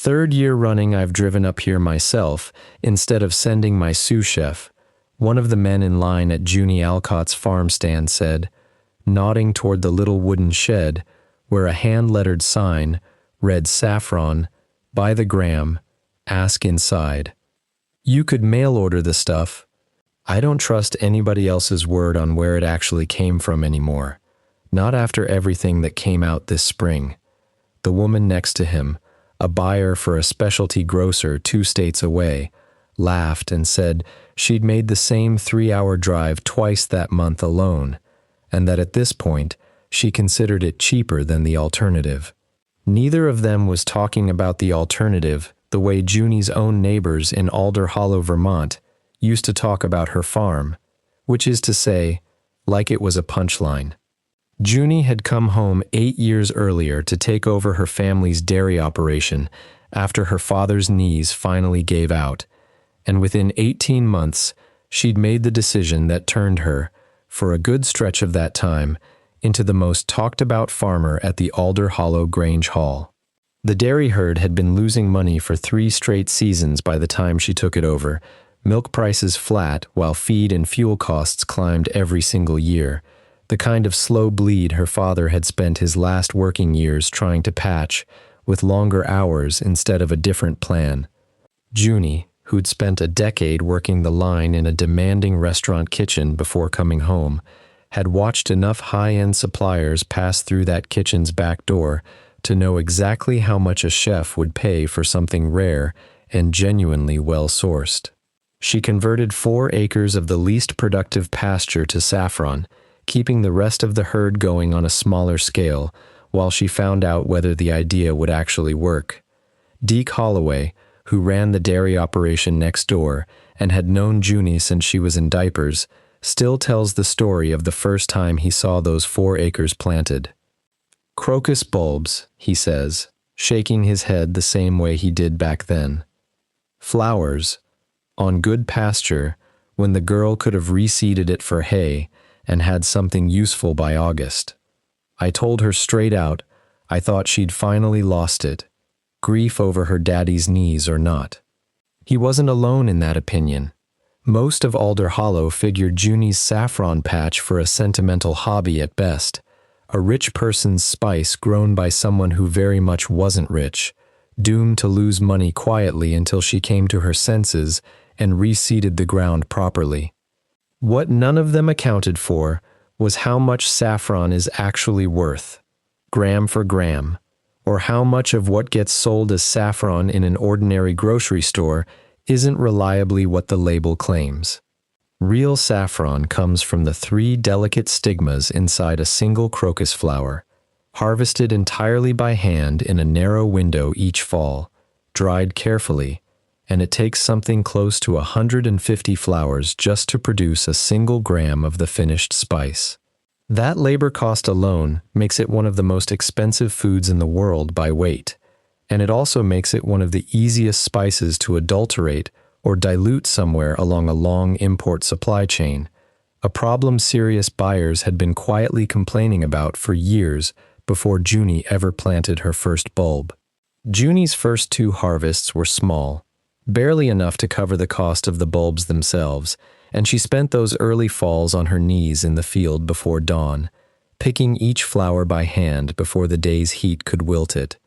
third year running I've driven up here myself instead of sending my sous chef," one of the men in line at Junie Alcott's farm stand said, nodding toward the little wooden shed where a hand-lettered sign read Saffron, by the gram, ask inside. "You could mail order the stuff. I don't trust anybody else's word on where it actually came from anymore. Not after everything that came out this spring." The woman next to him, a buyer for a specialty grocer 2 states away, laughed and said she'd made the same 3-hour drive twice that month alone, and that at this point, she considered it cheaper than the alternative. Neither of them was talking about the alternative the way Junie's own neighbors in Alder Hollow, Vermont, used to talk about her farm, which is to say, like it was a punchline. Junie had come home 8 years earlier to take over her family's dairy operation after her father's knees finally gave out, and within 18 months, she'd made the decision that turned her, for a good stretch of that time, into the most talked-about farmer at the Alder Hollow Grange Hall. The dairy herd had been losing money for 3 straight seasons by the time she took it over, milk prices flat while feed and fuel costs climbed every single year, the kind of slow bleed her father had spent his last working years trying to patch, with longer hours instead of a different plan. Junie, who'd spent a decade working the line in a demanding restaurant kitchen before coming home, had watched enough high-end suppliers pass through that kitchen's back door to know exactly how much a chef would pay for something rare and genuinely well-sourced. She converted 4 acres of the least productive pasture to Saffron, keeping the rest of the herd going on a smaller scale while she found out whether the idea would actually work. Deke Holloway, who ran the dairy operation next door and had known Junie since she was in diapers, still tells the story of the first time he saw those 4 acres planted. "Crocus bulbs," he says, shaking his head the same way he did back then. "Flowers, on good pasture, when the girl could have reseeded it for hay and had something useful by August. I told her straight out, I thought she'd finally lost it, grief over her daddy's knees or not." He wasn't alone in that opinion. Most of Alder Hollow figured Junie's saffron patch for a sentimental hobby at best, a rich person's spice grown by someone who very much wasn't rich, doomed to lose money quietly until she came to her senses and reseeded the ground properly. What none of them accounted for was how much saffron is actually worth, gram for gram, or how much of what gets sold as saffron in an ordinary grocery store isn't reliably what the label claims. Real saffron comes from the 3 delicate stigmas inside a single crocus flower, harvested entirely by hand in a narrow window each fall, dried carefully, and it takes something close to 150 flowers just to produce a single gram of the finished spice. That labor cost alone makes it one of the most expensive foods in the world by weight, and it also makes it one of the easiest spices to adulterate or dilute somewhere along a long import supply chain, a problem serious buyers had been quietly complaining about for years before Junie ever planted her first bulb. Junie's first 2 harvests were small, barely enough to cover the cost of the bulbs themselves, and she spent those early falls on her knees in the field before dawn, picking each flower by hand before the day's heat could wilt it,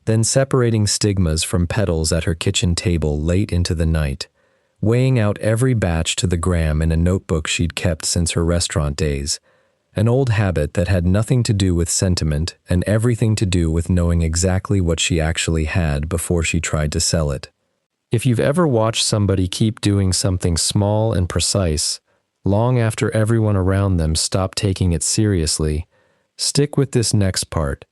then separating stigmas from petals at her kitchen table late into the night, weighing out every batch to the gram in a notebook she'd kept since her restaurant days, an old habit that had nothing to do with sentiment and everything to do with knowing exactly what she actually had before she tried to sell it. If you've ever watched somebody keep doing something small and precise, long after everyone around them stopped taking it seriously, stick with this next part,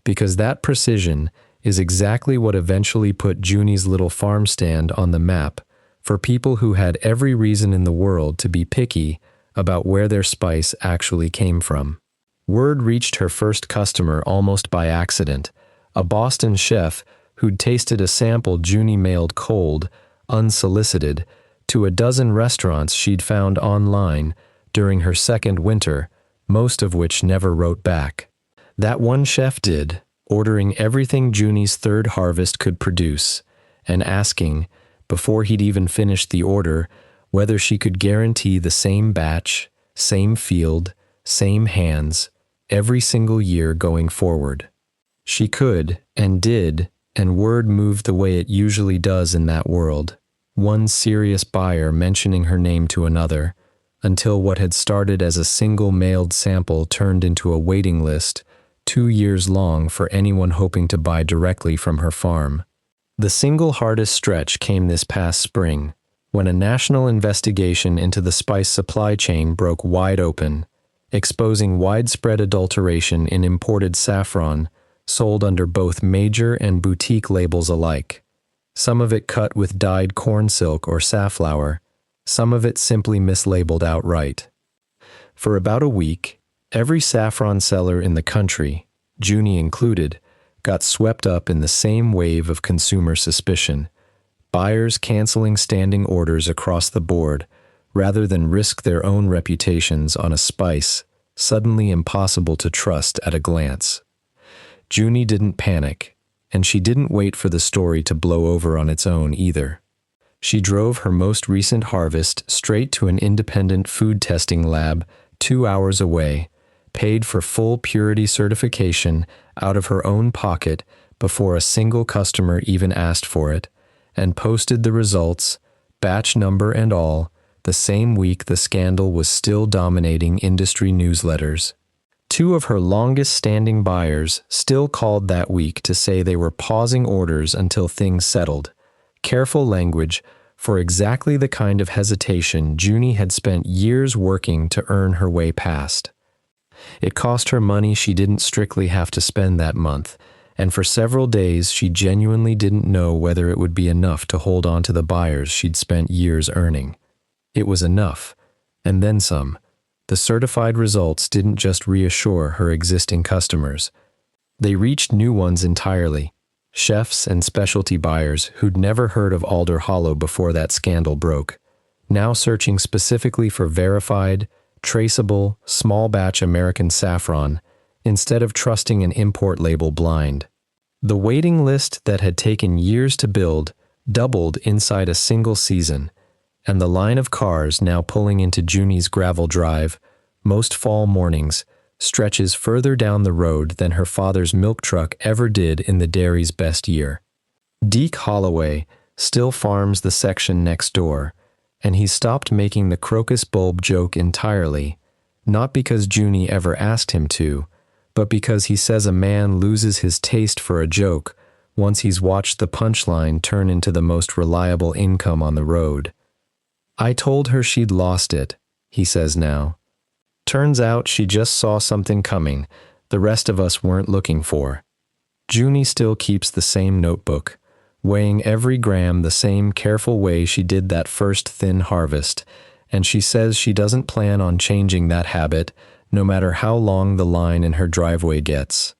because that precision is exactly what eventually put Junie's little farm stand on the map for people who had every reason in the world to be picky about where their spice actually came from. Word reached her first customer almost by accident, a Boston chef who'd tasted a sample Junie mailed cold, unsolicited, to a dozen restaurants she'd found online during her second winter, most of which never wrote back. That one chef did, ordering everything Junie's third harvest could produce, and asking, before he'd even finished the order, whether she could guarantee the same batch, same field, same hands, every single year going forward. She could, and did, and word moved the way it usually does in that world, one serious buyer mentioning her name to another, until what had started as a single mailed sample turned into a waiting list 2 years long for anyone hoping to buy directly from her farm. The single hardest stretch came this past spring, when a national investigation into the spice supply chain broke wide open, exposing widespread adulteration in imported saffron sold under both major and boutique labels alike. Some of it cut with dyed corn silk or safflower, some of it simply mislabeled outright. For about a week, every saffron seller in the country, Junie included, got swept up in the same wave of consumer suspicion, buyers canceling standing orders across the board rather than risk their own reputations on a spice suddenly impossible to trust at a glance. Junie didn't panic, and she didn't wait for the story to blow over on its own either. She drove her most recent harvest straight to an independent food testing lab 2 hours away, paid for full purity certification out of her own pocket before a single customer even asked for it, and posted the results, batch number and all, the same week the scandal was still dominating industry newsletters. 2 of her longest-standing buyers still called that week to say they were pausing orders until things settled. Careful language for exactly the kind of hesitation Junie had spent years working to earn her way past. It cost her money she didn't strictly have to spend that month, and for several days she genuinely didn't know whether it would be enough to hold on to the buyers she'd spent years earning. It was enough, and then some. The certified results didn't just reassure her existing customers. They reached new ones entirely, chefs and specialty buyers who'd never heard of Alder Hollow before that scandal broke, now searching specifically for verified, traceable, small-batch American saffron instead of trusting an import label blind. The waiting list that had taken years to build doubled inside a single season, and the line of cars now pulling into Junie's gravel drive most fall mornings stretches further down the road than her father's milk truck ever did in the dairy's best year. Deke Holloway still farms the section next door, and he's stopped making the crocus bulb joke entirely, not because Junie ever asked him to, but because he says a man loses his taste for a joke once he's watched the punchline turn into the most reliable income on the road. I told her she'd lost it, he says now. Turns out she just saw something coming the rest of us weren't looking for. Junie still keeps the same notebook, weighing every gram the same careful way she did that first thin harvest, and she says she doesn't plan on changing that habit no matter how long the line in her driveway gets.